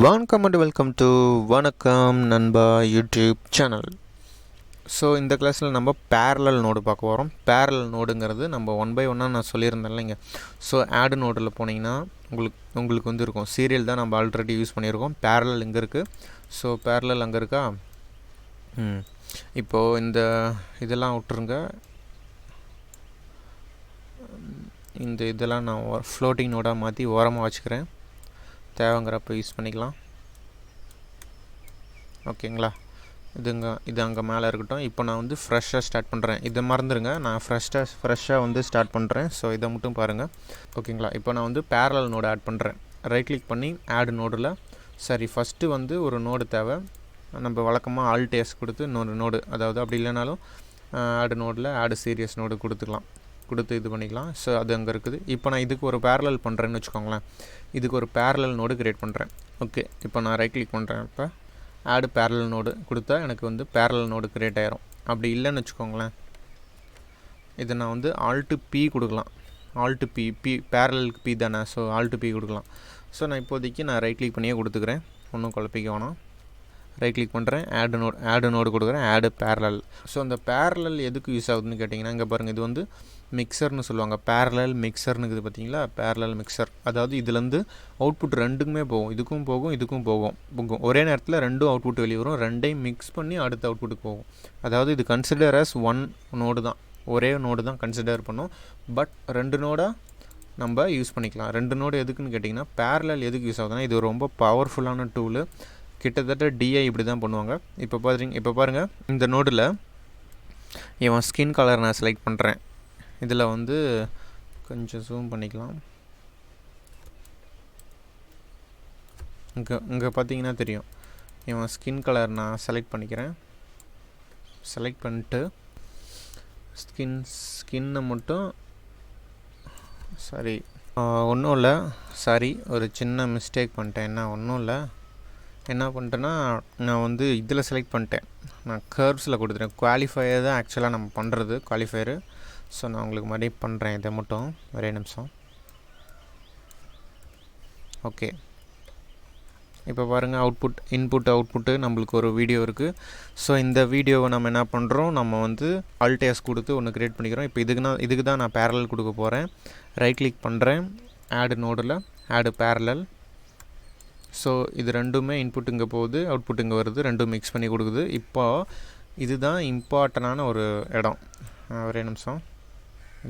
வணக்கம் and welcome to வணக்கம் நண்பா யூடியூப் சேனல். ஸோ இந்த கிளாஸில் நம்ம பேரலல் நோடு பார்க்க போகிறோம். பேரலல் நோடுங்கிறது நம்ம ஒன் பை ஒன்னாக நான் சொல்லியிருந்தேன் இல்லைங்க. ஸோ ஆடு நோடில் போனீங்கன்னா உங்களுக்கு வந்து இருக்கும் சீரியல் தான் நம்ம ஆல்ரெடி யூஸ் பண்ணியிருக்கோம். பேரலல் இங்கே இருக்குது. ஸோ பேரலல் அங்கே இருக்கா. இப்போது இந்த இதெல்லாம் விட்டுருங்க. இந்த இதெல்லாம் நான் ஃப்ளோட்டிங் நோடாக மாற்றி ஓரமாக வச்சுக்கிறேன். தேவைங்கிறப்ப யூஸ் பண்ணிக்கலாம். ஓகேங்களா. இது அங்கே மேலே இருக்கட்டும். இப்போ நான் வந்து ஃப்ரெஷ்ஷாக ஸ்டார்ட் பண்ணுறேன். இதை மறந்துடுங்க, நான் ஃப்ரெஷ்ஷாக வந்து ஸ்டார்ட் பண்ணுறேன். ஸோ இதை மட்டும் பாருங்கள். ஓகேங்களா. இப்போ நான் வந்து பேரலல் நோடு ஆட் பண்ணுறேன். ரைட் கிளிக் பண்ணி ஆட் நோடில் ஃபஸ்ட்டு வந்து ஒரு நோடு தேவை. நம்ம வழக்கமாக ஆல்டேஸ் கொடுத்து இன்னொரு நோடு, அதாவது அப்படி இல்லைனாலும் ஆடு நோடில் ஆடு சீரியஸ் நோடு கொடுத்து இது பண்ணிக்கலாம். ஸோ அது அங்கே இருக்குது. இப்போ நான் இதுக்கு ஒரு பேரலல் பண்ணுறேன்னு வச்சுக்கோங்களேன். இதுக்கு ஒரு பேரலல் நோடு க்ரியேட் பண்ணுறேன். ஓகே, இப்போ நான் ரைட் கிளிக் பண்ணுறேன். இப்போ ஆடு பேரலல் நோடு கொடுத்தா எனக்கு வந்து பேரலல் நோடு க்ரியேட் ஆகிரும். அப்படி இல்லைன்னு வச்சுக்கோங்களேன், இதை நான் வந்து ஆல்ட்டு பி கொடுக்கலாம். ஆல்ட்டு பி பேரலலுக்கு பி தானே. ஸோ ஆல்ட்டு பி கொடுக்கலாம். ஸோ நான் இப்போதைக்கு ரைட் கிளிக் பண்ணியே கொடுத்துக்கிறேன். ஒன்றும் குழப்பிக்க வேணாம். ரைட் கிளிக் பண்ணுறேன். ஆடு நோடு கொடுக்குறேன். ஆடு பேரலல். ஸோ அந்த பேரலல் எதுக்கு யூஸ் ஆகுதுன்னு கேட்டிங்கன்னா, இங்கே பாருங்கள், இது வந்து மிக்சர்னு சொல்லுவாங்க. பேரலல் மிக்சர்னு இருக்குது பார்த்தீங்களா. பேரலல் மிக்சர், அதாவது இதுலேருந்து அவுட்புட் ரெண்டுக்குமே போகும். இதுக்கும் போகும். ஒரே நேரத்தில் ரெண்டும் அவுட்புட் வெளியே வரும். ரெண்டையும் மிக்ஸ் பண்ணி அடுத்த அவுட்புட்டுக்கு போகும். அதாவது இது கன்சிடர் அஸ் ஒன் நோடு தான். ஒரே நோடு தான் கன்சிடர் பண்ணும். பட் ரெண்டு நோடாக நம்ம யூஸ் பண்ணிக்கலாம். ரெண்டு நோடு எதுக்குன்னு கேட்டிங்கன்னா, பேரலல் எதுக்கு யூஸ் ஆகுதுன்னா, இது ரொம்ப பவர்ஃபுல்லான டூலு. கிட்டத்தட்ட டிஐ இப்படி தான் பண்ணுவாங்க. இப்போ பாருங்கள், இந்த நோடில் இவன் ஸ்கின் கலர் நான் செலக்ட் பண்ணுறேன். இதில் வந்து கொஞ்சம் ஜூம் பண்ணிக்கலாம். இங்கே பார்த்தீங்கன்னா தெரியும். இவன் ஸ்கின் கலர் நான் செலக்ட் பண்ணிக்கிறேன். செலக்ட் பண்ணிட்டு ஸ்கின்னை மட்டும் ஒன்றும் இல்லை. ஒரு சின்ன மிஸ்டேக் பண்ணிட்டேன். என்ன பண்ணிட்டேன்னா, நான் வந்து இதில் செலக்ட் பண்ணிட்டேன். நான் கர்வ்ஸில் கொடுத்துட்டேன். குவாலிஃபையர் தான் ஆக்சுவலாக நம்ம பண்ணுறது, குவாலிஃபையரு. ஸோ நான் உங்களுக்கு மறுபடியும் பண்ணுறேன். இதை மட்டும் ஒரே நிமிஷம். ஓகே, இப்போ பாருங்கள், அவுட்புட்டு நம்மளுக்கு ஒரு வீடியோ இருக்குது. ஸோ இந்த வீடியோவை நம்ம என்ன பண்ணுறோம், நம்ம வந்து ஆல்டேஸ் கொடுத்து ஒன்று க்ரியேட் பண்ணிக்கிறோம். இப்போ இதுக்கு தான் நான் பேரலல் கொடுக்க போகிறேன். ரைட் கிளிக் பண்ணுறேன். ஆடு நோடில் ஆடு பேரலல். ஸோ இது ரெண்டுமே இன்புட் இங்கே போகுது, அவுட்புட் இங்கே வருது. ரெண்டும் மிக்ஸ் பண்ணி கொடுக்குது. இப்போது இதுதான் இம்பார்ட்டண்டான ஒரு இடம். ஒரே நிமிஷம்,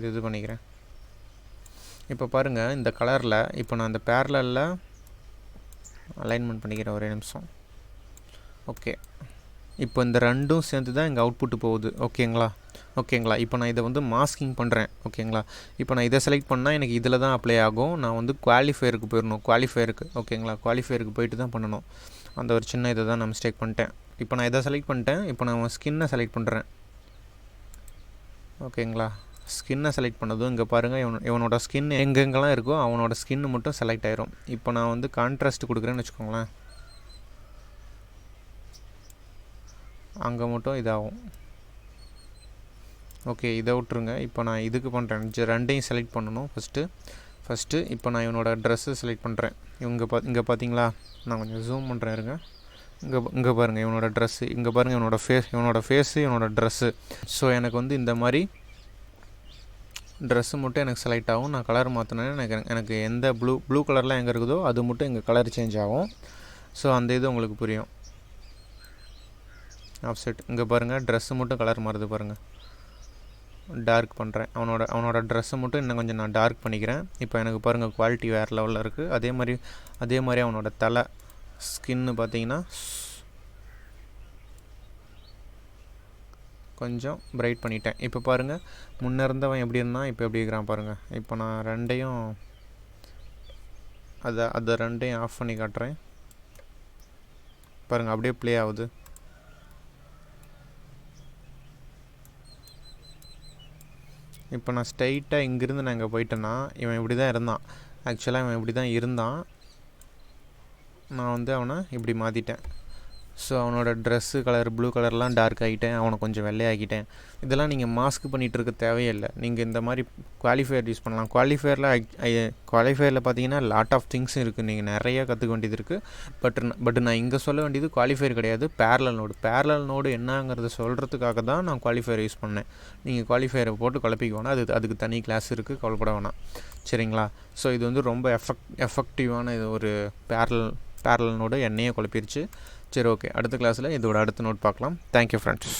இது பண்ணிக்கிறேன். இப்போ பாருங்கள், இந்த கலரில் இப்போ நான் இந்த பேரலலில் அலைன்மெண்ட் பண்ணிக்கிறேன். ஒரே நிமிஷம். ஓகே, இப்போ இந்த ரெண்டும் சேர்ந்து தான் இங்கே அவுட்புட்டு போகுது. ஓகேங்களா. இப்போ நான் இதை வந்து மாஸ்கிங் பண்ணுறேன். ஓகேங்களா. இப்போ நான் இதை செலக்ட் பண்ணால் எனக்கு இதில் தான் அப்ளை ஆகும். நான் வந்து குவாலிஃபையருக்கு போயிடணும். ஓகேங்களா, குவாலிஃபையருக்கு போயிட்டு தான் பண்ணணும். அந்த ஒரு சின்ன இதை தான் நான் மிஸ்டேக் பண்ணிட்டேன். இப்போ நான் இதை செலக்ட் பண்ணிட்டேன். இப்போ நான் ஸ்கின்னை செலக்ட் பண்ணுறேன். ஓகேங்களா. ஸ்கின்னை செலக்ட் பண்ணதும் இங்கே பாருங்கள், இவனோட ஸ்கின் எங்கெங்கெல்லாம் இருக்கோ அவனோட ஸ்கின்னு மட்டும் செலக்ட் ஆயிரும். இப்போ நான் வந்து கான்ட்ராஸ்ட் கொடுக்குறேன்னு வச்சுக்கோங்களேன், அங்கே மட்டும் இதாகும். ஓகே, இதை விட்டுருங்க. இப்போ நான் இதுக்கு பண்ணுறேன். ரெண்டையும் செலக்ட் பண்ணணும் ஃபஸ்ட்டு. இப்போ நான் இவனோட ட்ரெஸ்ஸு செலக்ட் பண்ணுறேன். இங்கே பார்த்தீங்களா, நான் கொஞ்சம் ஜூம் பண்ணுறேன் இருங்க. இங்கே பாருங்கள், இவனோட ட்ரெஸ்ஸு. இங்கே பாருங்கள், இவனோட ஃபேஸு, இவனோட ட்ரெஸ்ஸு. ஸோ எனக்கு வந்து இந்த மாதிரி ட்ரெஸ்ஸு மட்டும் எனக்கு செலக்ட் ஆகும். நான் கலர் மாற்றினேன். எனக்கு எந்த ப்ளூ கலர்லாம் எங்கே இருக்குதோ அது மட்டும் இங்கே கலர் சேஞ்ச் ஆகும். ஸோ அந்த இது உங்களுக்கு புரியும். ஆஃப்செட் இங்கே பாருங்கள், ட்ரெஸ்ஸு மட்டும் கலர் மாறுது பாருங்கள். டார்க் பண்ணுறேன். அவனோட ட்ரெஸ்ஸை மட்டும் இன்னும் கொஞ்சம் நான் டார்க் பண்ணிக்கிறேன். இப்போ எனக்கு பாருங்கள், குவாலிட்டி வேறு லெவலில் இருக்குது. அதே மாதிரி அவனோட தலை ஸ்கின்னு பார்த்தீங்கன்னா கொஞ்சம் பிரைட் பண்ணிட்டேன். இப்போ பாருங்கள், முன்னே இருந்தவன் எப்படி இருந்தான், இப்போ எப்படி இருக்கிறான் பாருங்கள். இப்போ நான் ரெண்டையும் ஆஃப் பண்ணி காட்டுறேன் பாருங்கள். அப்படியே ப்ளே ஆகுது. இப்போ நான் ஸ்ட்ரைட்டாக இங்கேருந்து நான் இங்கே போயிட்டேன்னா இவன் இப்படி தான் இருந்தான். ஆக்சுவலாக இவன் இப்படி தான் இருந்தான். நான் வந்து அவனை இப்படி மாற்றிட்டேன். ஸோ அவனோட ட்ரெஸ்ஸு கலர் ப்ளூ கலர்லாம் டார்க் ஆகிட்டேன், அவனை கொஞ்சம் வெள்ளையாக்கிட்டேன். இதெல்லாம் நீங்கள் மாஸ்க் பண்ணிகிட்டு இருக்க தேவையில்லை. நீங்கள் இந்த மாதிரி குவாலிஃபையர் யூஸ் பண்ணலாம். குவாலிஃபையரில் பார்த்தீங்கன்னா லாட் ஆஃப் திங்ஸ் இருக்குது, நீங்கள் நிறையா கற்றுக்க வேண்டியது இருக்குது. பட் நான் இங்கே சொல்ல வேண்டியது குவாலிஃபையர் கிடையாது, பேரலல் நோடு என்னங்கிறத சொல்கிறதுக்காக தான் நான் குவாலிஃபையர் யூஸ் பண்ணேன். நீங்கள் குவாலிஃபையரை போட்டு குழப்பிக்க வேணாம், அதுக்கு தனி கிளாஸ் இருக்குது, கவலைப்பட வேணாம். சரிங்களா? ஸோ இது வந்து ரொம்ப எஃபெக்டிவான இது ஒரு பேரலல் நோடு என்னையே குழப்பிருச்சு. சரி, ஓகே. அடுத்த கிளாஸில் இதோட அடுத்த நோட் பார்க்கலாம். Thank you friends.